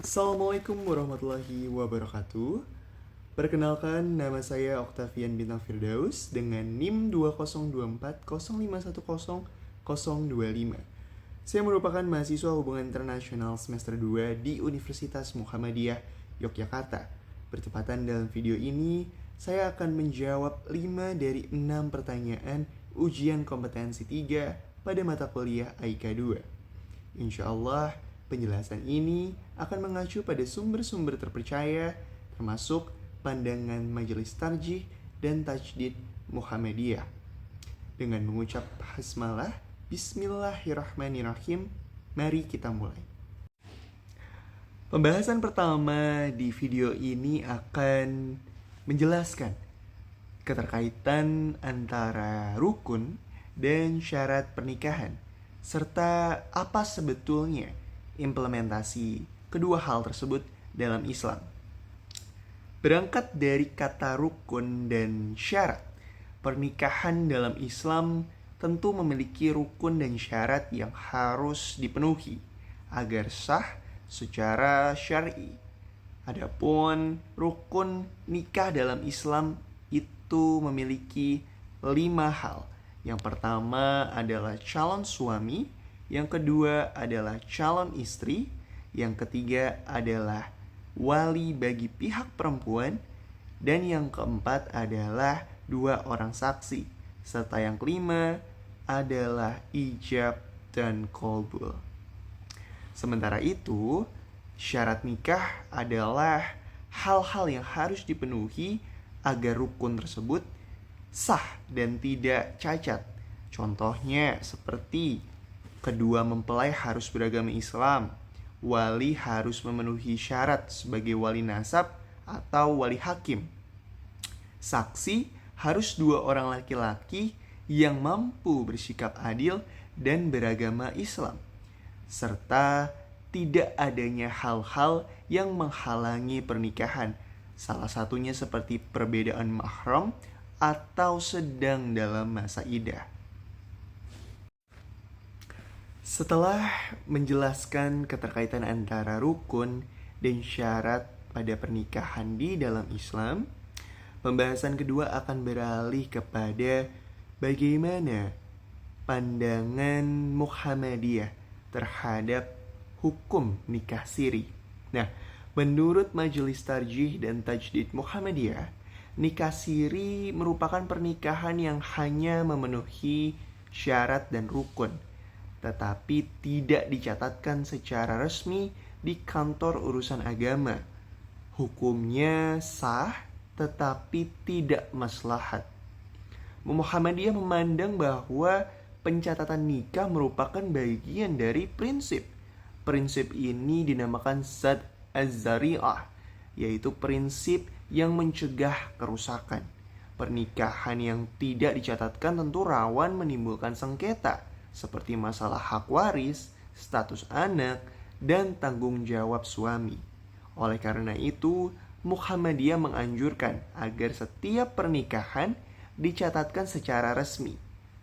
Assalamualaikum warahmatullahi wabarakatuh. Perkenalkan, nama saya Octavian Bintang Firdaus dengan NIM 202405100025. Saya merupakan mahasiswa hubungan internasional semester 2 di Universitas Muhammadiyah Yogyakarta. Bertepatan dalam video ini, saya akan menjawab 5 dari 6 pertanyaan ujian kompetensi 3 pada mata kuliah AIKA 2. Insya Allah, penjelasan ini akan mengacu pada sumber-sumber terpercaya, termasuk pandangan Majelis Tarjih dan Tajdid Muhammadiyah. Dengan mengucap basmalah, Bismillahirrahmanirrahim, mari kita mulai. Pembahasan pertama di video ini akan menjelaskan keterkaitan antara rukun dan syarat pernikahan, serta apa sebetulnya implementasi kedua hal tersebut dalam Islam. Berangkat dari kata rukun dan syarat, pernikahan dalam Islam tentu memiliki rukun dan syarat yang harus dipenuhi agar sah secara syar'i. Adapun rukun nikah dalam Islam itu memiliki 5 hal. Yang pertama adalah calon suami, yang kedua adalah calon istri, yang ketiga adalah wali bagi pihak perempuan, dan yang keempat adalah 2 orang saksi, serta yang kelima adalah ijab dan qabul. Sementara itu, syarat nikah adalah hal-hal yang harus dipenuhi agar rukun tersebut sah dan tidak cacat. Contohnya seperti kedua mempelai harus beragama Islam, wali harus memenuhi syarat sebagai wali nasab atau wali hakim. Saksi harus 2 orang laki-laki yang mampu bersikap adil dan beragama Islam, serta tidak adanya hal-hal yang menghalangi pernikahan, salah satunya seperti perbedaan mahram atau sedang dalam masa iddah. Setelah menjelaskan keterkaitan antara rukun dan syarat pada pernikahan di dalam Islam, pembahasan kedua akan beralih kepada bagaimana pandangan Muhammadiyah terhadap hukum nikah siri. Nah, menurut Majelis Tarjih dan Tajdid Muhammadiyah, nikah siri merupakan pernikahan yang hanya memenuhi syarat dan rukun, tetapi tidak dicatatkan secara resmi di kantor urusan agama. Hukumnya sah, tetapi tidak maslahat. Muhammadiyah memandang bahwa pencatatan nikah merupakan bagian dari prinsip. Prinsip ini dinamakan Sadd az-Zari'ah, yaitu prinsip yang mencegah kerusakan. Pernikahan yang tidak dicatatkan tentu rawan menimbulkan sengketa, seperti masalah hak waris, status anak, dan tanggung jawab suami. Oleh karena itu, Muhammadiyah menganjurkan agar setiap pernikahan dicatatkan secara resmi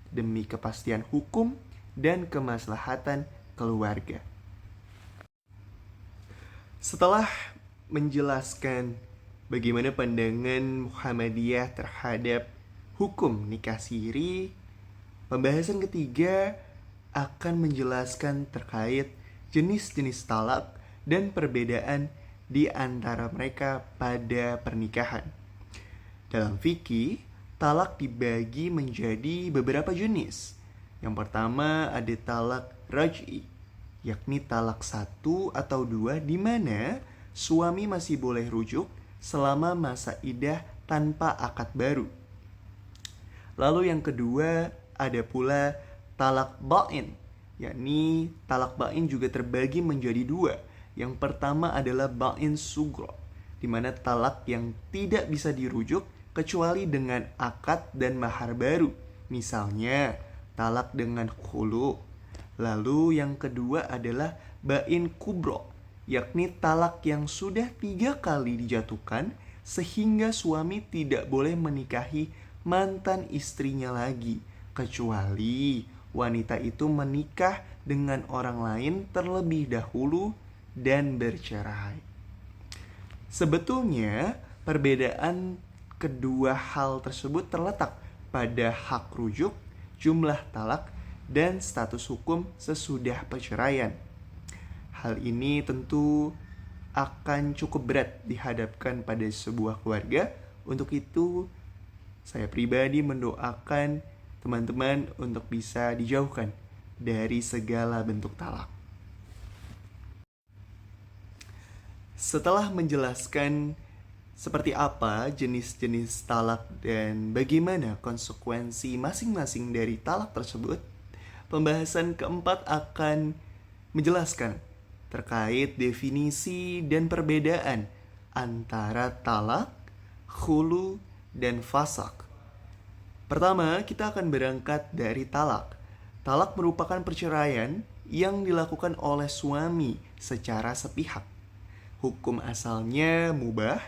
demi kepastian hukum dan kemaslahatan keluarga. Setelah menjelaskan bagaimana pandangan Muhammadiyah terhadap hukum nikah siri, pembahasan ketiga akan menjelaskan terkait jenis-jenis talak dan perbedaan di antara mereka pada pernikahan. Dalam fikih, talak dibagi menjadi beberapa jenis. Yang pertama ada talak raj'i, yakni talak 1 atau 2 di mana suami masih boleh rujuk selama masa iddah tanpa akad baru. Lalu yang kedua ada pula talak ba'in, yakni talak ba'in juga terbagi menjadi 2. Yang pertama adalah ba'in sugro, di mana talak yang tidak bisa dirujuk kecuali dengan akad dan mahar baru, misalnya talak dengan khulu. Lalu yang kedua adalah ba'in kubro, yakni talak yang sudah 3 kali dijatuhkan sehingga suami tidak boleh menikahi mantan istrinya lagi, kecuali wanita itu menikah dengan orang lain terlebih dahulu dan bercerai. Sebetulnya, perbedaan kedua hal tersebut terletak pada hak rujuk, jumlah talak, dan status hukum sesudah perceraian. Hal ini tentu akan cukup berat dihadapkan pada sebuah keluarga. Untuk itu, saya pribadi mendoakan teman-teman untuk bisa dijauhkan dari segala bentuk talak. Setelah menjelaskan seperti apa jenis-jenis talak dan bagaimana konsekuensi masing-masing dari talak tersebut, pembahasan keempat akan menjelaskan terkait definisi dan perbedaan antara talak, khulu, dan fasak. Pertama, kita akan berangkat dari talak. Talak merupakan perceraian yang dilakukan oleh suami secara sepihak. Hukum asalnya mubah,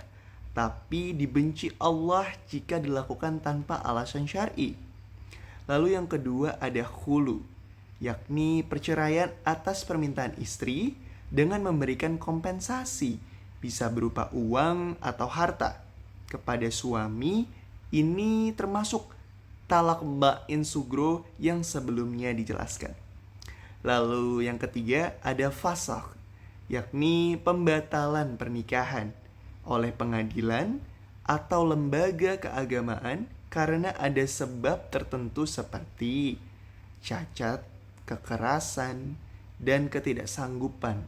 tapi dibenci Allah jika dilakukan tanpa alasan syar'i. Lalu yang kedua ada khulu, yakni perceraian atas permintaan istri dengan memberikan kompensasi, bisa berupa uang atau harta, kepada suami. Ini termasuk talak ba'in sugro yang sebelumnya dijelaskan. Lalu yang ketiga ada fasak, yakni pembatalan pernikahan oleh pengadilan atau lembaga keagamaan karena ada sebab tertentu seperti cacat, kekerasan, dan ketidaksanggupan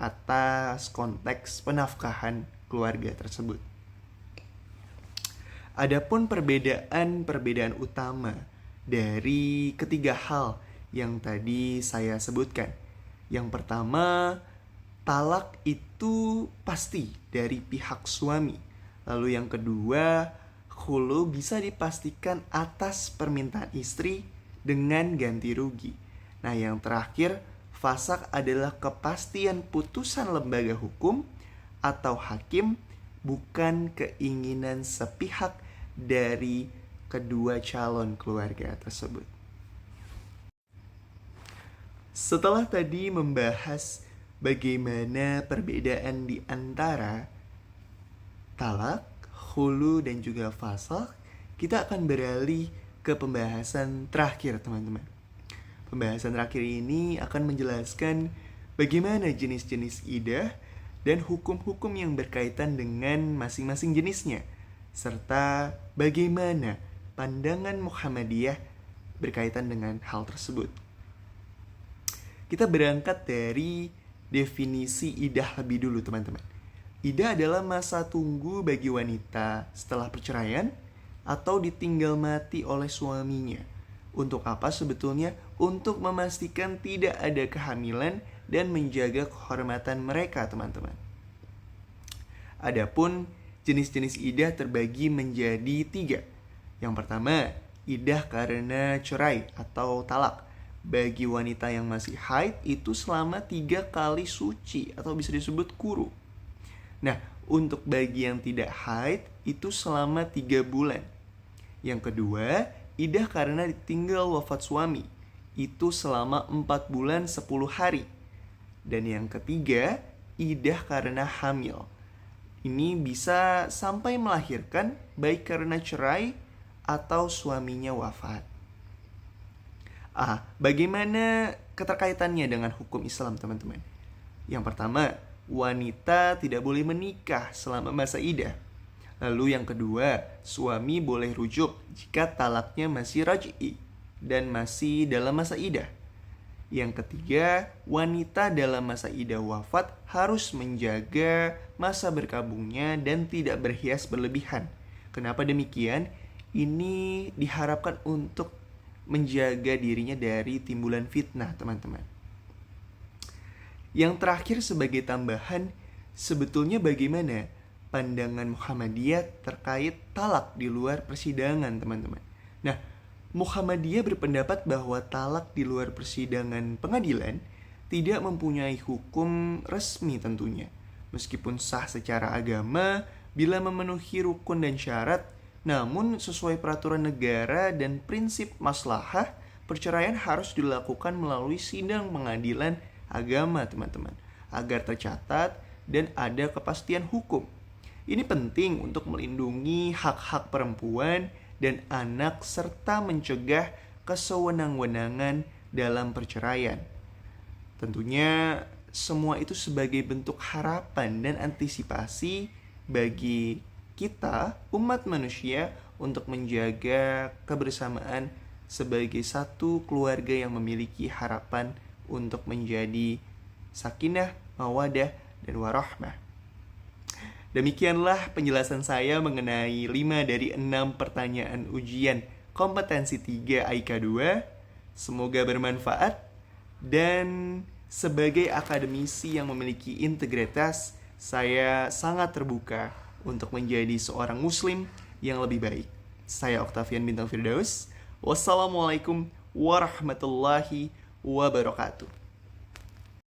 atas konteks penafkahan keluarga tersebut. Adapun perbedaan utama dari ketiga hal yang tadi saya sebutkan. Yang pertama, talak itu pasti dari pihak suami. Lalu yang kedua, khulu bisa dipastikan atas permintaan istri dengan ganti rugi. Nah, yang terakhir, fasak adalah kepastian putusan lembaga hukum atau hakim, bukan keinginan sepihak dari kedua calon keluarga tersebut. Setelah tadi membahas bagaimana perbedaan di antara talak, khulu, dan juga fasak, kita akan beralih ke pembahasan terakhir, teman-teman. Pembahasan terakhir ini akan menjelaskan bagaimana jenis-jenis iddah dan hukum-hukum yang berkaitan dengan masing-masing jenisnya, serta bagaimana pandangan Muhammadiyah berkaitan dengan hal tersebut. Kita berangkat dari definisi iddah lebih dulu, teman-teman. Iddah adalah masa tunggu bagi wanita setelah perceraian atau ditinggal mati oleh suaminya. Untuk apa sebetulnya? Untuk memastikan tidak ada kehamilan dan menjaga kehormatan mereka, teman-teman. Adapun jenis-jenis iddah terbagi menjadi 3. Yang pertama, iddah karena cerai atau talak. Bagi wanita yang masih haid itu selama 3 kali suci atau bisa disebut kuru. Nah, untuk bagi yang tidak haid itu selama 3 bulan. Yang kedua, iddah karena ditinggal wafat suami. Itu selama 4 bulan 10 hari. Dan yang ketiga, iddah karena hamil. Ini bisa sampai melahirkan baik karena cerai atau suaminya wafat. Bagaimana keterkaitannya dengan hukum Islam, teman-teman? Yang pertama, wanita tidak boleh menikah selama masa iddah. Lalu yang kedua, suami boleh rujuk jika talaknya masih raj'i dan masih dalam masa iddah. Yang ketiga, wanita dalam masa iddah wafat harus menjaga masa berkabungnya dan tidak berhias berlebihan. Kenapa demikian? Ini diharapkan untuk menjaga dirinya dari timbulan fitnah, teman-teman. Yang terakhir sebagai tambahan, sebetulnya bagaimana pandangan Muhammadiyah terkait talak di luar persidangan, teman-teman. Nah, Muhammadiyah berpendapat bahwa talak di luar persidangan pengadilan tidak mempunyai hukum resmi tentunya. Meskipun sah secara agama, bila memenuhi rukun dan syarat, namun sesuai peraturan negara dan prinsip maslahah, perceraian harus dilakukan melalui sidang pengadilan agama, teman-teman. agar tercatat dan ada kepastian hukum. Ini penting untuk melindungi hak-hak perempuan dan anak serta mencegah kesewenang-wenangan dalam perceraian. Tentunya semua itu sebagai bentuk harapan dan antisipasi bagi kita, umat manusia, untuk menjaga kebersamaan sebagai satu keluarga yang memiliki harapan untuk menjadi sakinah, mawadah, dan warahmah. Demikianlah penjelasan saya mengenai 5 dari 6 pertanyaan ujian kompetensi 3 AIKA 2. Semoga bermanfaat. Dan sebagai akademisi yang memiliki integritas, saya sangat terbuka untuk menjadi seorang muslim yang lebih baik. Saya Octavian Bintang Firdaus. Wassalamualaikum warahmatullahi wabarakatuh.